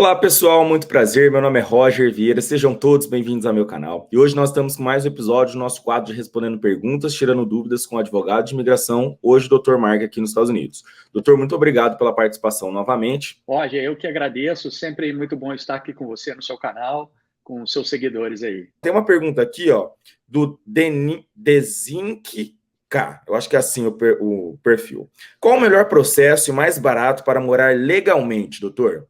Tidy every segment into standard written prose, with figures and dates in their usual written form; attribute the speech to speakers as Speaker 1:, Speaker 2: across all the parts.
Speaker 1: Olá pessoal, muito prazer, meu nome é Roger Vieira, sejam todos bem-vindos ao meu canal. E hoje nós estamos com mais um episódio do nosso quadro de Respondendo Perguntas, tirando dúvidas com o advogado de imigração, hoje o Dr. Mark aqui nos Estados Unidos. Doutor, muito obrigado pela participação novamente.
Speaker 2: Roger, eu que agradeço, sempre muito bom estar aqui com você no seu canal, com os seus seguidores aí.
Speaker 1: Tem uma pergunta aqui, ó, do Dezinck K, eu acho que é assim o perfil. Qual o melhor processo e mais barato para morar legalmente, doutor?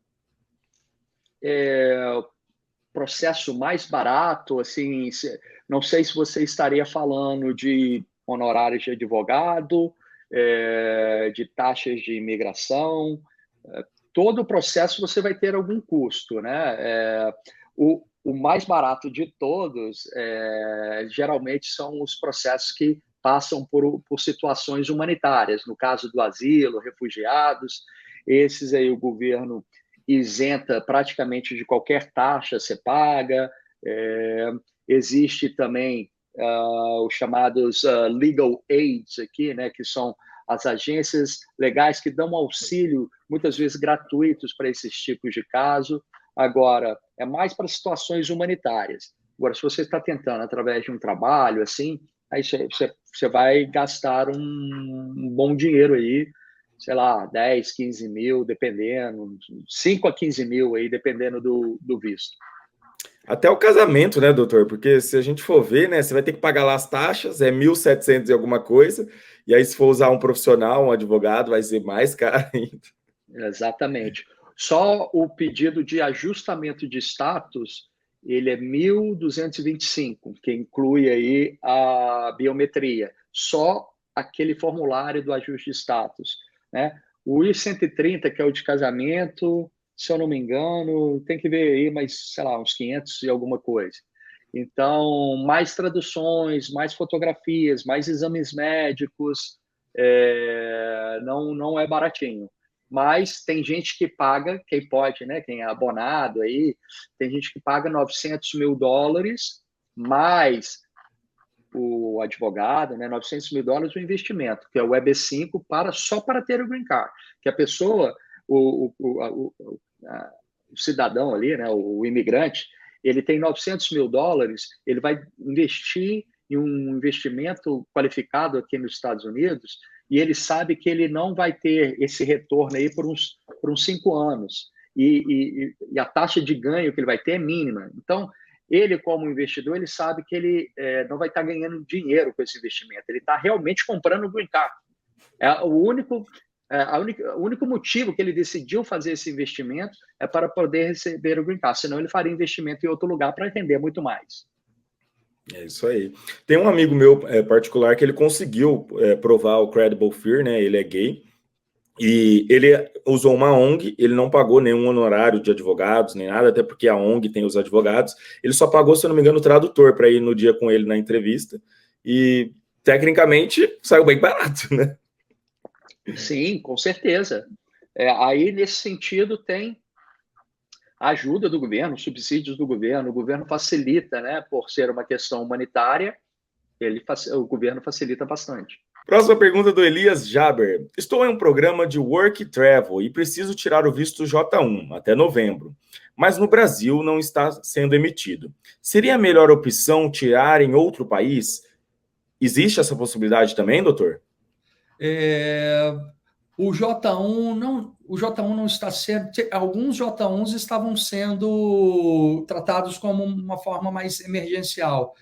Speaker 2: Processo mais barato, assim, não sei se você estaria falando de honorários de advogado, de taxas de imigração, todo o processo você vai ter algum custo, né? O mais barato de todos, geralmente, são os processos que passam por situações humanitárias, no caso do asilo, refugiados, esses aí o governo isenta praticamente de qualquer taxa você paga. Existe também os chamados legal aids aqui, né, que são as agências legais que dão auxílio, muitas vezes gratuitos, para esses tipos de caso. Agora, é mais para situações humanitárias. Agora, se você está tentando através de um trabalho, assim, aí você vai gastar um bom dinheiro aí, sei lá, 10, 15 mil, dependendo, 5 a 15 mil aí, dependendo do visto.
Speaker 1: Até o casamento, né, doutor? Porque se a gente for ver, né, você vai ter que pagar lá as taxas, é 1.700 e alguma coisa, e aí se for usar um profissional, um advogado, vai ser mais caro ainda.
Speaker 2: Exatamente. Só o pedido de ajustamento de status, ele é 1.225, que inclui aí a biometria. Só aquele formulário do ajuste de status, né? O I-130, que é o de casamento, se eu não me engano, tem que ver aí, mas, sei lá, uns 500 e alguma coisa. Então, mais traduções, mais fotografias, mais exames médicos, não é baratinho. Mas tem gente que paga, quem pode, né? Quem é abonado aí, tem gente que paga 900 mil dólares, mais o advogado, né? 900 mil dólares o investimento, que é o EB5, só para ter o green card. Que a pessoa, o cidadão ali, né? O imigrante, ele tem 900 mil dólares, ele vai investir em um investimento qualificado aqui nos Estados Unidos, e ele sabe que ele não vai ter esse retorno aí por uns 5 anos. E a taxa de ganho que ele vai ter é mínima. Então, ele, como investidor, ele sabe que ele não vai estar ganhando dinheiro com esse investimento. Ele está realmente comprando o green card. O único motivo que ele decidiu fazer esse investimento é para poder receber o green card. Senão, ele faria investimento em outro lugar para render muito mais.
Speaker 1: É isso aí. Tem um amigo meu particular que ele conseguiu provar o Credible Fear, né? Ele é gay. E ele usou uma ONG, ele não pagou nenhum honorário de advogados, nem nada, até porque a ONG tem os advogados. Ele só pagou, se eu não me engano, o tradutor para ir no dia com ele na entrevista. E, tecnicamente, saiu bem barato, né?
Speaker 2: Sim, com certeza. Aí, nesse sentido, tem a ajuda do governo, subsídios do governo. O governo facilita, né? Por ser uma questão humanitária, o governo facilita bastante.
Speaker 1: Próxima pergunta do Elias Jaber. Estou em um programa de Work Travel e preciso tirar o visto J1 até novembro, mas no Brasil não está sendo emitido. Seria a melhor opção tirar em outro país? Existe essa possibilidade também, doutor?
Speaker 3: O J1 não está sendo... Alguns J1s estavam sendo tratados como uma forma mais emergencial.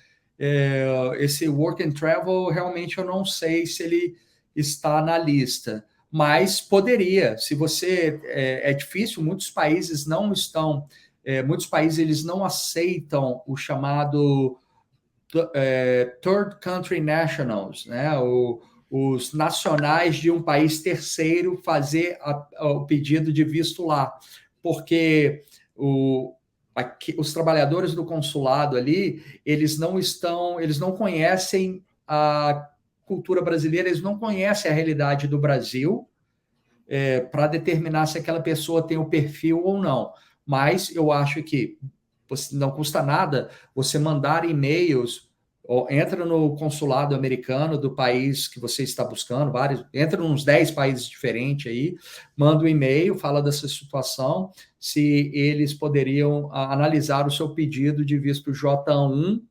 Speaker 3: Esse Work and Travel, realmente eu não sei se ele está na lista, mas poderia. Se você... É difícil, muitos países não estão... muitos países eles não aceitam o chamado Third Country Nationals, né? Os nacionais de um país terceiro fazer o pedido de visto lá, porque os trabalhadores do consulado ali, eles não conhecem a cultura brasileira, eles não conhecem a realidade do Brasil para determinar se aquela pessoa tem o perfil ou não. Mas eu acho que não custa nada você mandar e-mails entra no consulado americano do país que você está buscando, entra nos 10 países diferentes aí, manda um e-mail, fala dessa situação, se eles poderiam analisar o seu pedido de visto J1,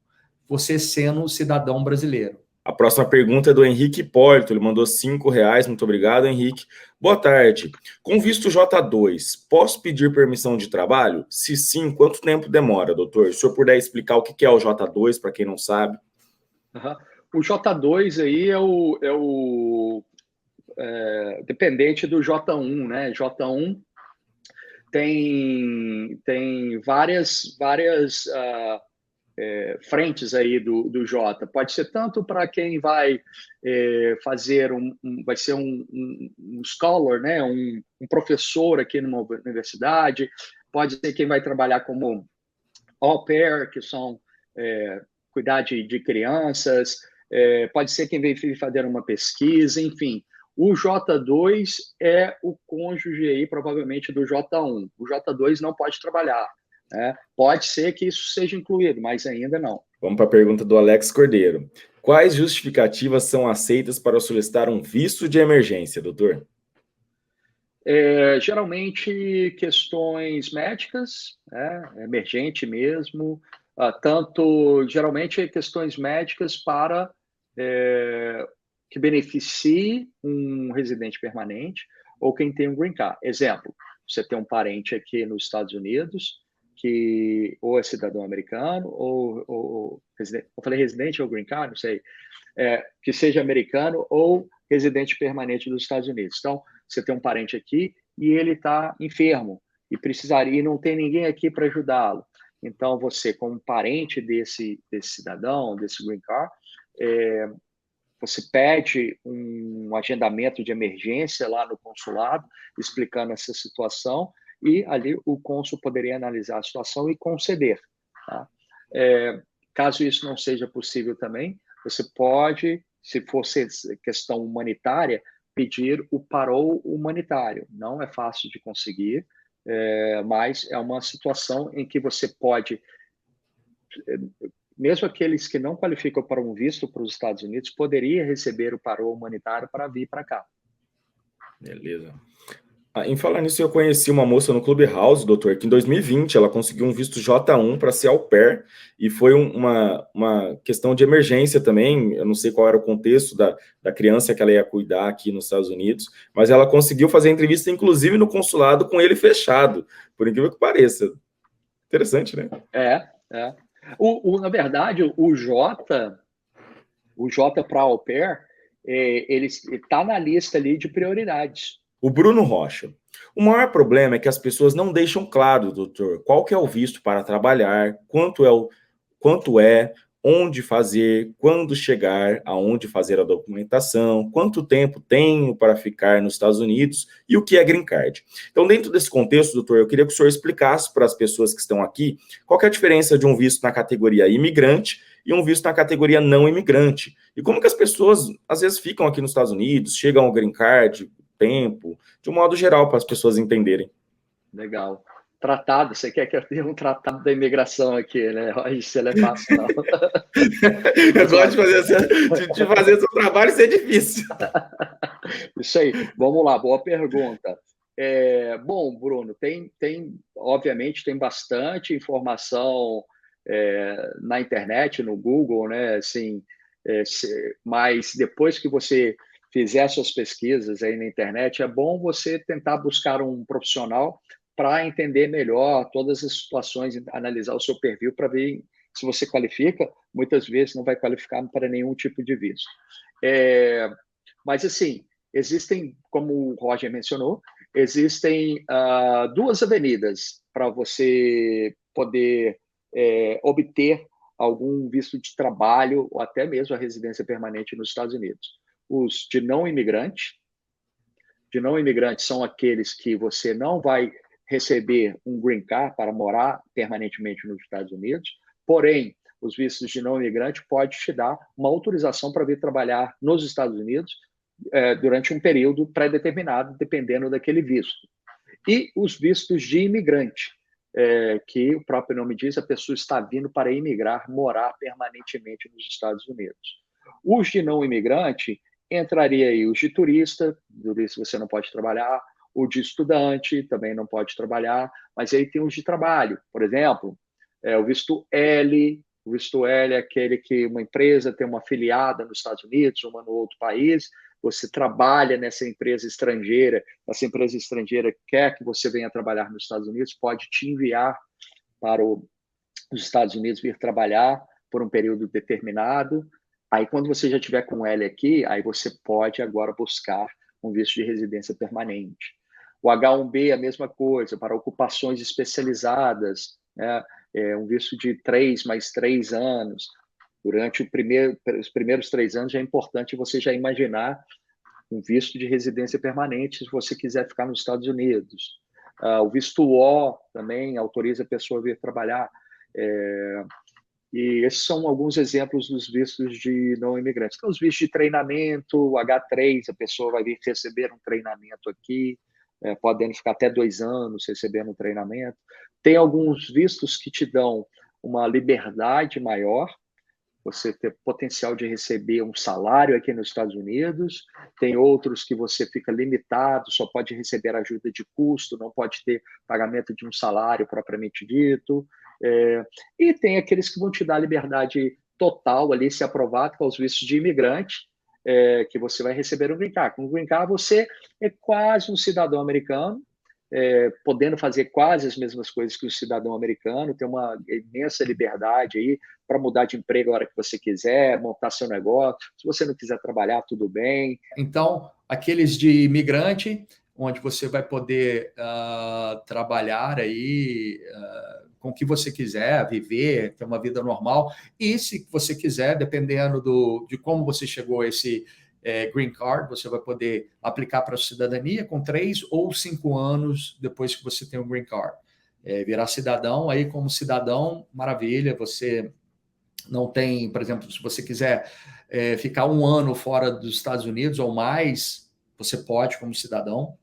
Speaker 3: você sendo cidadão brasileiro.
Speaker 1: A próxima pergunta é do Henrique Hipólito, ele mandou R$5, muito obrigado, Henrique. Boa tarde. Com visto J2, posso pedir permissão de trabalho? Se sim, quanto tempo demora, doutor? Se o senhor puder explicar o que é o J2, para quem não sabe.
Speaker 2: O J2 aí é dependente do J1, né? J1 tem várias frentes aí do J. Pode ser tanto para quem vai fazer vai ser um scholar, né? Um professor aqui numa universidade, pode ser quem vai trabalhar como au pair, que são cuidar de crianças, pode ser quem vem fazer uma pesquisa, enfim. O J2 é o cônjuge aí, provavelmente, do J1. O J2 não pode trabalhar. Pode ser que isso seja incluído, mas ainda não.
Speaker 1: Vamos para a pergunta do Alex Cordeiro. Quais justificativas são aceitas para solicitar um visto de emergência, doutor?
Speaker 2: Geralmente questões médicas, emergente mesmo, geralmente questões médicas para que beneficie um residente permanente ou quem tem um green card. Exemplo, você tem um parente aqui nos Estados Unidos que ou é cidadão americano ou residente, eu falei residente ou green card, não sei, que seja americano ou residente permanente dos Estados Unidos. Então, você tem um parente aqui e ele está enfermo e precisaria, e não tem ninguém aqui para ajudá-lo. Então, você, como parente desse cidadão, desse green card, você pede um agendamento de emergência lá no consulado, explicando essa situação, e ali o cônsul poderia analisar a situação e conceder. Tá? Caso isso não seja possível também, você pode, se fosse questão humanitária, pedir o parole humanitário. Não é fácil de conseguir, mas é uma situação em que você pode, mesmo aqueles que não qualificam para um visto para os Estados Unidos, poderia receber o parole humanitário para vir para cá.
Speaker 1: Beleza. Em falar nisso, eu conheci uma moça no Clubhouse, doutor, que em 2020 ela conseguiu um visto J1 para ser au pair, e foi uma questão de emergência também. Eu não sei qual era o contexto da criança que ela ia cuidar aqui nos Estados Unidos, mas ela conseguiu fazer a entrevista, inclusive no consulado, com ele fechado, por incrível que pareça. Interessante, né?
Speaker 2: Na verdade, o J para au pair, ele está na lista ali de prioridades.
Speaker 1: O Bruno Rocha. O maior problema é que as pessoas não deixam claro, doutor, qual que é o visto para trabalhar, quanto é, onde fazer, quando chegar, aonde fazer a documentação, quanto tempo tenho para ficar nos Estados Unidos e o que é green card. Então, dentro desse contexto, doutor, eu queria que o senhor explicasse para as pessoas que estão aqui qual que é a diferença de um visto na categoria imigrante e um visto na categoria não imigrante. E como que as pessoas, às vezes, ficam aqui nos Estados Unidos, chegam ao green card, tempo, de um modo geral, para as pessoas entenderem.
Speaker 2: Legal. Tratado, você quer que eu tenha um tratado da imigração aqui, né? Isso não é fácil, não.
Speaker 1: Eu gosto de fazer seu trabalho ser difícil.
Speaker 2: Isso aí. Vamos lá, boa pergunta. Bom, Bruno, obviamente, tem bastante informação na internet, no Google, né? Assim, mas depois que você fizer suas pesquisas aí na internet, é bom você tentar buscar um profissional para entender melhor todas as situações, analisar o seu perfil para ver se você qualifica. Muitas vezes não vai qualificar para nenhum tipo de visto. Mas, assim, existem, como o Roger mencionou, existem duas avenidas para você poder obter algum visto de trabalho ou até mesmo a residência permanente nos Estados Unidos. Os de não imigrante. De não imigrante são aqueles que você não vai receber um green card para morar permanentemente nos Estados Unidos, porém, os vistos de não imigrante pode te dar uma autorização para vir trabalhar nos Estados Unidos durante um período pré-determinado, dependendo daquele visto. E os vistos de imigrante. que o próprio nome diz, a pessoa está vindo para imigrar, morar permanentemente nos Estados Unidos. Os de não imigrante, entraria aí os de turista você não pode trabalhar, o de estudante também não pode trabalhar, mas aí tem os de trabalho, por exemplo, o visto L. O visto L é aquele que uma empresa tem uma afiliada nos Estados Unidos, uma no outro país, você trabalha nessa empresa estrangeira, essa empresa estrangeira quer que você venha trabalhar nos Estados Unidos, pode te enviar para os Estados Unidos vir trabalhar por um período determinado. Aí, quando você já tiver com L aqui, aí você pode agora buscar um visto de residência permanente. O H1B é a mesma coisa, para ocupações especializadas, né? Um visto de 3 mais 3 anos. Durante os primeiros 3 anos, já é importante você já imaginar um visto de residência permanente, se você quiser ficar nos Estados Unidos. O visto O também autoriza a pessoa a vir trabalhar. E esses são alguns exemplos dos vistos de não imigrantes. Então, os vistos de treinamento, o H3, a pessoa vai vir receber um treinamento aqui, podendo ficar até 2 anos recebendo um treinamento. Tem alguns vistos que te dão uma liberdade maior, você ter potencial de receber um salário aqui nos Estados Unidos, tem outros que você fica limitado, só pode receber ajuda de custo, não pode ter pagamento de um salário propriamente dito, e tem aqueles que vão te dar liberdade total ali, se aprovado, com os vistos de imigrante, que você vai receber um green card. Com o green card, você é quase um cidadão americano, podendo fazer quase as mesmas coisas que o cidadão americano, tem uma imensa liberdade aí para mudar de emprego a hora que você quiser, montar seu negócio. Se você não quiser trabalhar, tudo bem.
Speaker 3: Então, aqueles de imigrante, onde você vai poder trabalhar aí com o que você quiser, viver, ter uma vida normal. E se você quiser, dependendo de como você chegou a esse green card, você vai poder aplicar para a cidadania com 3 ou 5 anos depois que você tem o green card. Virar cidadão, aí como cidadão, maravilha, você não tem, por exemplo, se você quiser ficar 1 ano fora dos Estados Unidos ou mais, você pode como cidadão.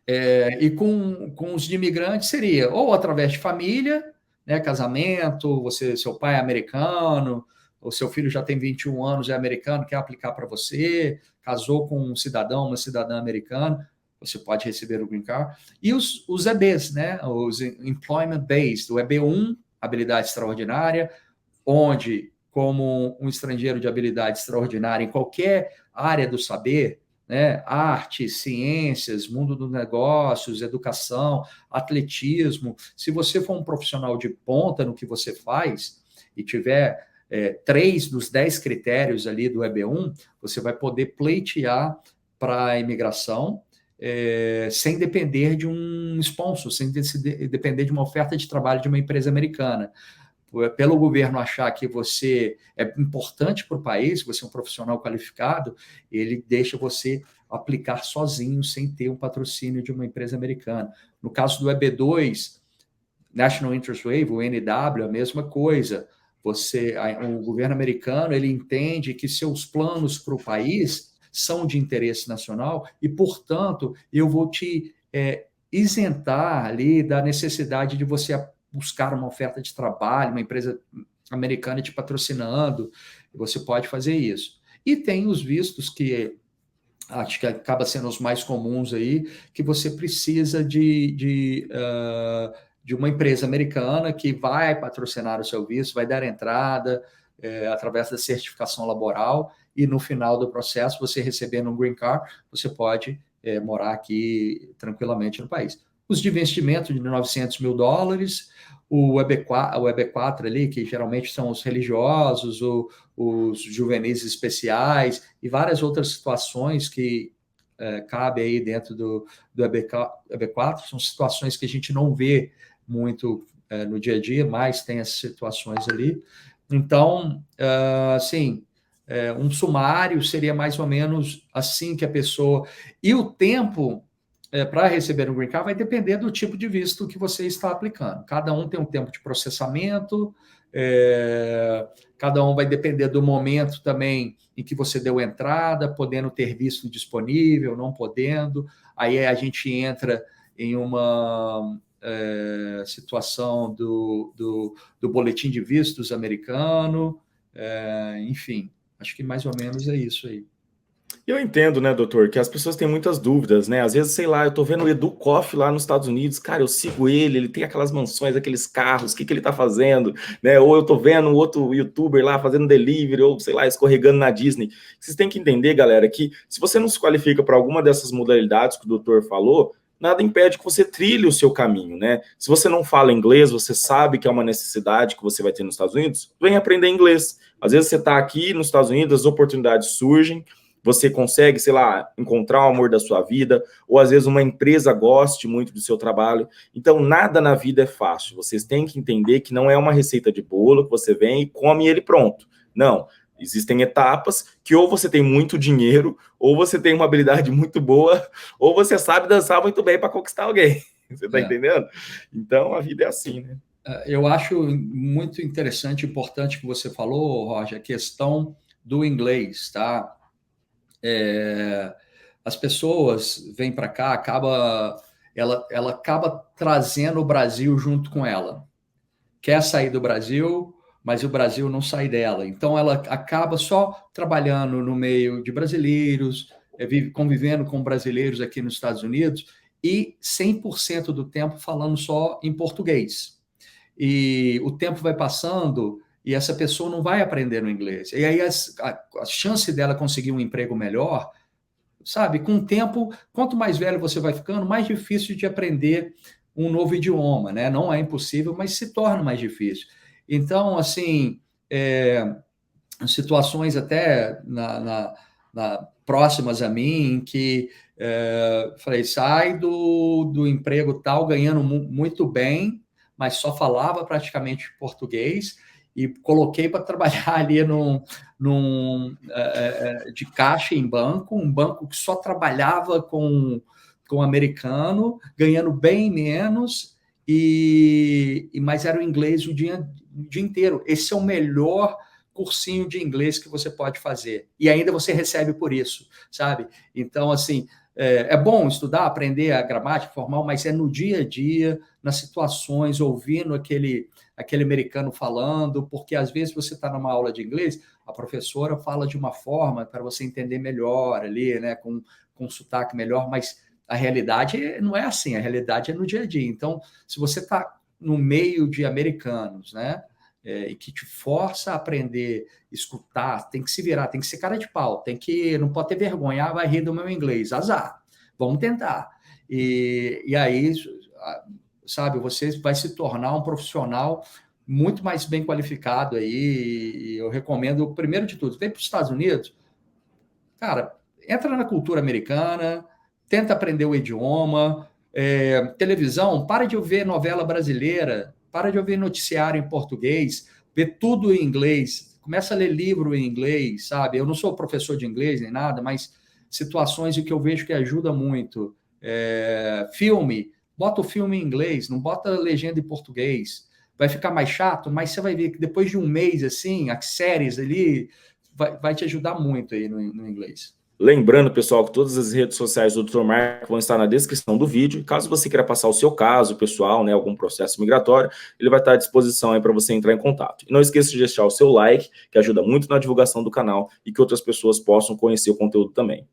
Speaker 3: E com os de imigrantes seria ou através de família, né, casamento, seu pai é americano, o seu filho já tem 21 anos, é americano, quer aplicar para você, casou com um cidadão, uma cidadã americana, você pode receber o green card. E os EBs, né, os Employment Based, o EB1, habilidade extraordinária, onde, como um estrangeiro de habilidade extraordinária em qualquer área do saber, né, arte, ciências, mundo dos negócios, educação, atletismo, se você for um profissional de ponta no que você faz e tiver 3 dos 10 critérios ali do EB1, você vai poder pleitear para a imigração sem depender de um sponsor, sem depender de uma oferta de trabalho de uma empresa americana. Pelo governo achar que você é importante para o país, você é um profissional qualificado, ele deixa você aplicar sozinho, sem ter um patrocínio de uma empresa americana. No caso do EB2, National Interest Waiver, o NW, a mesma coisa. O governo americano, ele entende que seus planos para o país são de interesse nacional e, portanto, eu vou te isentar ali da necessidade de você buscar uma oferta de trabalho, uma empresa americana te patrocinando, você pode fazer isso. E tem os vistos que acho que acaba sendo os mais comuns aí, que você precisa de uma empresa americana que vai patrocinar o seu visto, vai dar entrada através da certificação laboral, e no final do processo, você recebendo um green card, você pode morar aqui tranquilamente no país. Os de investimento de $900 mil, o EB4 ali, que geralmente são os religiosos, os juvenis especiais e várias outras situações que cabe aí dentro do EB4, são situações que a gente não vê muito no dia a dia, mas tem essas situações ali. Então, assim, um sumário seria mais ou menos assim que a pessoa... E o tempo para receber um green card vai depender do tipo de visto que você está aplicando. Cada um tem um tempo de processamento, cada um vai depender do momento também em que você deu entrada, podendo ter visto disponível, não podendo. Aí a gente entra em uma situação do boletim de vistos americano, enfim, acho que mais ou menos é isso aí.
Speaker 1: Eu entendo, né, doutor, que as pessoas têm muitas dúvidas, né? Às vezes, sei lá, eu tô vendo o Edu Koff lá nos Estados Unidos, cara, eu sigo ele tem aquelas mansões, aqueles carros, o que ele tá fazendo, né? Ou eu tô vendo outro youtuber lá fazendo delivery, ou sei lá, escorregando na Disney. Vocês têm que entender, galera, que se você não se qualifica para alguma dessas modalidades que o doutor falou, nada impede que você trilhe o seu caminho, né? Se você não fala inglês, você sabe que é uma necessidade que você vai ter nos Estados Unidos, vem aprender inglês. Às vezes você tá aqui nos Estados Unidos, as oportunidades surgem, você consegue, sei lá, encontrar o amor da sua vida, ou às vezes uma empresa goste muito do seu trabalho. Então, nada na vida é fácil. Vocês têm que entender que não é uma receita de bolo que você vem e come ele pronto. Não. Existem etapas que ou você tem muito dinheiro, ou você tem uma habilidade muito boa, ou você sabe dançar muito bem para conquistar alguém. Você está entendendo? Então, a vida é assim, né?
Speaker 3: Eu acho muito interessante e importante que você falou, Roger, a questão do inglês, tá? As pessoas vêm para cá, ela acaba trazendo o Brasil junto com ela. Quer sair do Brasil, mas o Brasil não sai dela. Então, ela acaba só trabalhando no meio de brasileiros, convivendo com brasileiros aqui nos Estados Unidos e 100% do tempo falando só em português. E o tempo vai passando e essa pessoa não vai aprender no inglês. E aí a chance dela conseguir um emprego melhor, sabe? Com o tempo, quanto mais velho você vai ficando, mais difícil de aprender um novo idioma, né? Não é impossível, mas se torna mais difícil. Então, assim, situações até próximas a mim, em que falei, sai do emprego tal, ganhando muito bem, mas só falava praticamente português, e coloquei para trabalhar ali de caixa em banco, um banco que só trabalhava com americano, ganhando bem menos, mas era o inglês o dia inteiro. Esse é o melhor cursinho de inglês que você pode fazer. E ainda você recebe por isso, sabe? Então, assim, é bom estudar, aprender a gramática formal, mas é no dia a dia, nas situações, ouvindo aquele americano falando, porque às vezes você está numa aula de inglês, a professora fala de uma forma para você entender melhor ali, né, com sotaque melhor, mas a realidade não é assim, a realidade é no dia a dia. Então, se você está no meio de americanos, né, e que te força a aprender, escutar, tem que se virar, tem que ser cara de pau, não pode ter vergonha, vai rir do meu inglês, azar, vamos tentar. E aí, sabe, você vai se tornar um profissional muito mais bem qualificado aí, e eu recomendo, primeiro de tudo, vem para os Estados Unidos, cara, entra na cultura americana, tenta aprender o idioma, televisão, para de ver novela brasileira, para de ouvir noticiário em português, vê tudo em inglês, começa a ler livro em inglês, sabe? Eu não sou professor de inglês nem nada, mas situações em que eu vejo que ajuda muito. Filme, bota o filme em inglês, não bota legenda em português. Vai ficar mais chato, mas você vai ver que depois de um mês, assim, as séries ali vai te ajudar muito aí no inglês.
Speaker 1: Lembrando, pessoal, que todas as redes sociais do Dr. Mark vão estar na descrição do vídeo. Caso você queira passar o seu caso pessoal, né, algum processo migratório, ele vai estar à disposição aí para você entrar em contato. E não esqueça de deixar o seu like, que ajuda muito na divulgação do canal e que outras pessoas possam conhecer o conteúdo também.